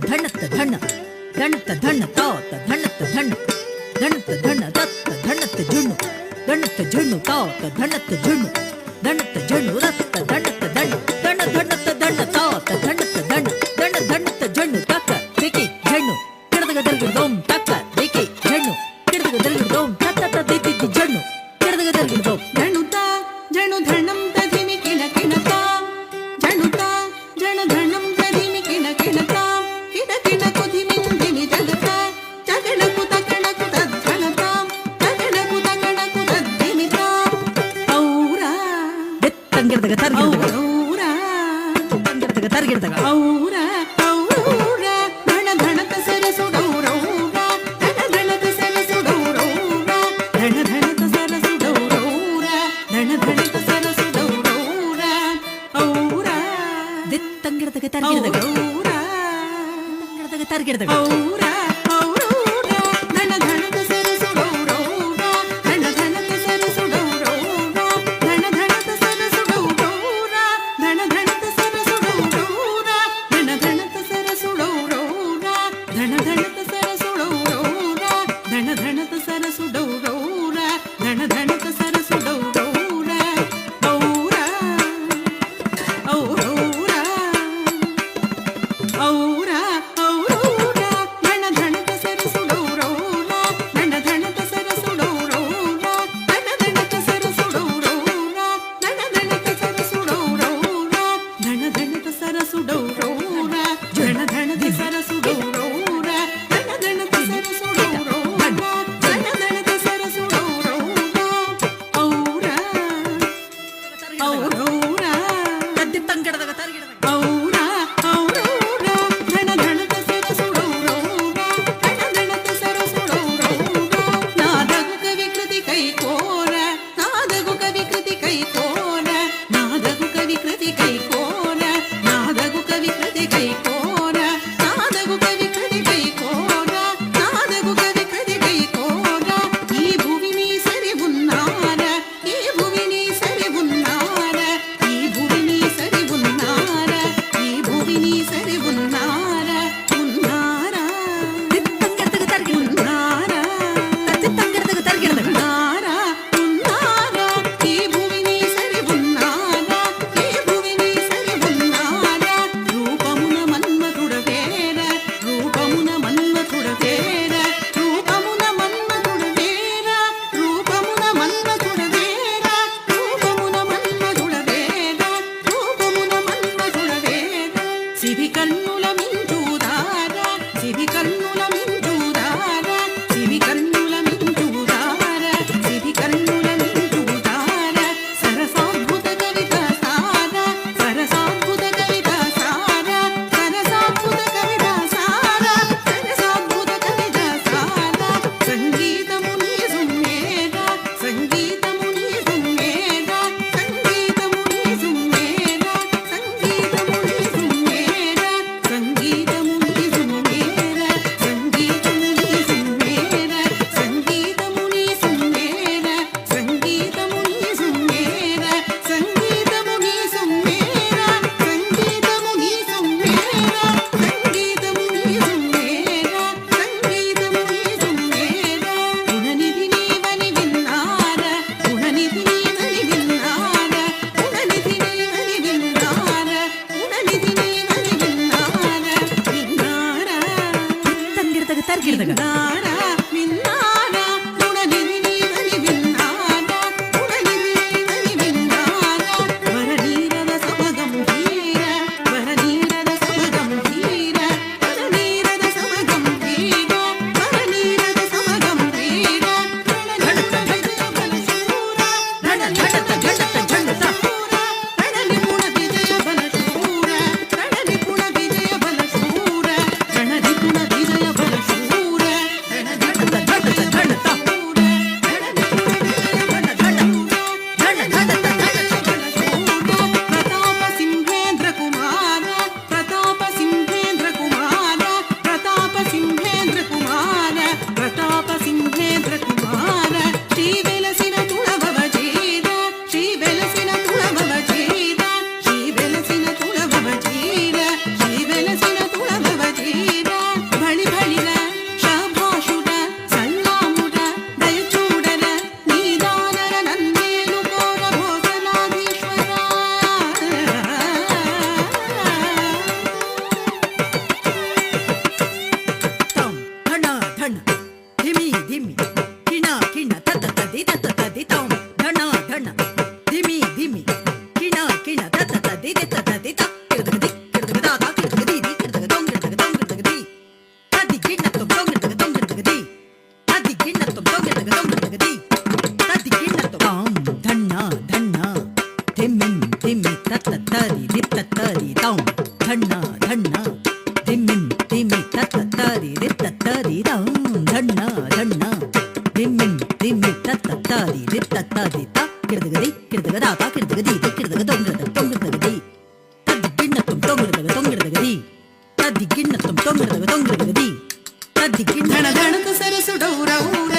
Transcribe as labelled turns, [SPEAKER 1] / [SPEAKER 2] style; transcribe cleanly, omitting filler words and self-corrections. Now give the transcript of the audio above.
[SPEAKER 1] ಧಣತ್ತ ಧಣ ಧಣತ್ತ ಧಣ ತಾತ ಧಣತ್ತ ಧಣ ಧಣತ್ತ ಧಣ ತತ್ತ ಧಣತ್ತ ಜುಣ್ಣು ಧಣತ್ತ ಜುಣ್ಣು ತಾತ ಧಣತ್ತ ಜುಣ್ಣು ಧಣತ್ತ ಜುಣ್ಣು ರತ್ತ ಧಣತ್ತ ಧಣ ಧಣ ಧಣತ್ತ ಧಣ ತಾತ ಧಣತ್ತ ಧಣ ಧಣ ಧಣತ್ತ ಜುಣ್ಣು ತಕ್ಕ ದಿಕ್ಕಿ ಜಣ್ಣು ಕಿಡದಗ ದರ್ಗಿಡ್ದೋಂ ತಕ್ಕ ದಿಕ್ಕಿ ಜಣ್ಣು ಕಿಡದಗ ದರ್ಗಿಡ್ದೋಂ ತತ್ತ ದಿದ್ದಿ ಜಣ್ಣು ಕಿಡದಗ ದರ್ಗಿಡ್ದೋಂ
[SPEAKER 2] ಜಣುತ ಜಣು ಧಣಂ ತಧಿಮಿ ಕಿಣ ಕಿಣತ ಜಣುತ ಜಣು ಧಣಂ ತಧಿಮಿ ಕಿಣ ಕಿಣತ ಕಿಣ ಕಿಣ ಕುಧಿಮಿಂ ಧಿಮಿ ಜಗತ ಜಗಣಕು ತಕಣಕು ತದ್ಧಣತ ಜಗಣಕು ತಕಣಕು ತದ್ಧಿಮಿತ ಔರ
[SPEAKER 1] ತಂಗಿರ್ದಗ ತರ್ಗಿಡ್ದಗ
[SPEAKER 2] ಔರ
[SPEAKER 1] ತಂಗಿರ್ದಗ ತರ್ಗಿಡ್ದಗ
[SPEAKER 2] ಔರ ಔರ ಧಣ ಧಣತ ಸರಸುಡೌರೌರ ಧಣ ಧಣತ ಸರಸುಡೌರೌರ ಧಣ ಧಣತ ಸರಸುಡೌರೌರ ಧಣ ಧಣತ ಸರಸುಡೌರೌರ ಔರ
[SPEAKER 1] ತಂಗಿರ್ದಗ ತರ್ಗಿಡ್ದಗ
[SPEAKER 2] ಔರ
[SPEAKER 1] ತಂಗಿರ್ದಗ ತರ್ಗಿಡ್ದಗ
[SPEAKER 2] ಔರ ಔರೌರ ಧಣ ಧಣತ ಸರಸುಡೌರೌರ ಧಣ ಧಣತ ಸರಸುಡೌರೌರ ಧಣ ಧಣತ ಸರಸುಡೌರೌರ ಧಣ ಧಣತ ಸರಸುಡೌರೌರ ಧಣ ಧಣತ ಸರಸುಡೌರೌರ ಧಣ ಧಣತ ಸರಸುಡೌರೌರ ಧಣ ಧಣತ ಸರಸುಡೌರೌರ ಧಣ ಧಣತ ಸರಸುಡೌರೌರ ಔರ ಔರೌರ ಔರ ಔರೌರ ಧಣ ಧಣತ ಸರಸುಡೌರೌರ ಧಣ ಧಣತ ಸರಸುಡೌರೌರ ಧಣ ಧಣತ ಸರಸುಡೌರೌರ ಧಣ ಧಣತ ಸರಸುಡೌರೌರ ಧಣ ಧಣತ ಸರಸುಡೌರೌರ ಧಣ ಧಣತ ಸರಸುಡೌರೌರ ಧಣ ಧಣತ ಸರಸುಡೌರೌರ ಧಣ ಧಣತ ಸರಸುಡೌರೌರ ಔರ ಔರೌರ
[SPEAKER 1] ತದ್ದಿ ತಂಗಿಡ್ದಗ ತರ್ಗಿಡ್ದಗ
[SPEAKER 2] ಔರ ಔರೌರ ಧಣ ಧಣತ ಸರಸುಡೌರೌರ ಧಣ ಧಣತ ಸರಸುಡೌರೌರ ನಾದಗು ಕವಿಕೃತಿ ಕೈಕೋರ ನಾದಗು ಕವಿಕೃತಿ ಕೈಕೋರ ನಾದಗು ಕವಿಕೃತಿ ಕೈಕೋರ ನಾದಗು ಕವಿಕೃತಿ ಕೈಕೋರ ನಾದಗು ಕವಿಕೃತಿ ಕೈಕೋರ ನಾದಗು ಕವಿಕೃತಿ ಕೈಕೋರ ಈ ಭುವಿನಿ ಸರಿ ಉನ್ನಾರ ಈ ಭುವಿನಿ ಸರಿ ಉನ್ನಾರ ಈ ಭುವಿನಿ ಸರಿ ಉನ್ನಾರ ಈ ಭುವಿನಿ ಸರಿ ಉನ್ನಾರ ಉನ್ನಾರ
[SPEAKER 1] ತಂಗಿರ್ದಗ ತರ್ಗಿಡ್ದಗ
[SPEAKER 2] ಉನ್ನಾರ
[SPEAKER 1] ತಂಗಿರ್ದಗ ತರ್ಗಿಡ್ದಗ
[SPEAKER 2] ಉನ್ನಾರ ಉನ್ನಾರ ಈ ಭುವಿನಿ ಸರಿ ಉನ್ನಾರ ఈ భువిని సరి ఉన్నార రూపమున మన్మథుడ వేర రూపమున మన్మథుడ వేర రూపమున మన్మథుడ వేర రూపమున మన్మథుడ వేర రూపమున మన్మథుడ వేర రూపమున మన్మథుడ వేర సిరి కన్నుల మించుదార సిరి కన్నుల మించుదార సిరి కన్నుల మించుదార సిరి కన్నుల మించుదార సరసాద్భుత కవిత సార సరసాద్భుత కవిత సార సరసాద్భుత కవిత సార సరసాద్భుత కవిత సార సంగీతము నీ సుమేర సంగీతము నీ సుమేర సంగీతము నీ సుమేర సంగీతము నీ సుమేర సంగీతము నీ సుమేర సంగీతము నీ సుమేర సంగీతము నీ సుమేర సంగీతము నీ సుమేర సంగీతము నీ సుమేర సంగీతము నీ సుమేర సంగీతము నీ సుమేర సంగీతము నీ సుమేర గుణనిధి నీవని విన్నార గుణనిధి నీవని విన్నార గుణనిధి నీవని విన్నార గుణనిధి నీవని విన్నార విన్నార
[SPEAKER 1] ತಂಗಿರ್ದಗ ತರ್ಗಿಡ್ದಗ
[SPEAKER 2] విన్నార విన్నార గుణనిధి నీవని విన్నార గుణనిధి నీవని విన్నార వరనీరద సమగంభీర వరనీరద సమగంభీర వరనీరద సమగంభీర వరనీరద సమగంభీర ధణత విజయ బలశూర ధణత ధణత ధణత రణనిపుణ విజయ బలశూర రణనిపుణ విజయ బలశూర రణనిపుణ విజయ బలశూర
[SPEAKER 1] గది దిక్కిడదగ దొంగడదగ దొంగడదగ ది తద్ది గిన్నతం దొంగడదగ దొంగడదగ ది తద్ది గిన్నతం దొంగడదగ దొంగడదగ ది తద్ది గిన్న
[SPEAKER 2] ధణ ధణకు సరసుడౌరౌర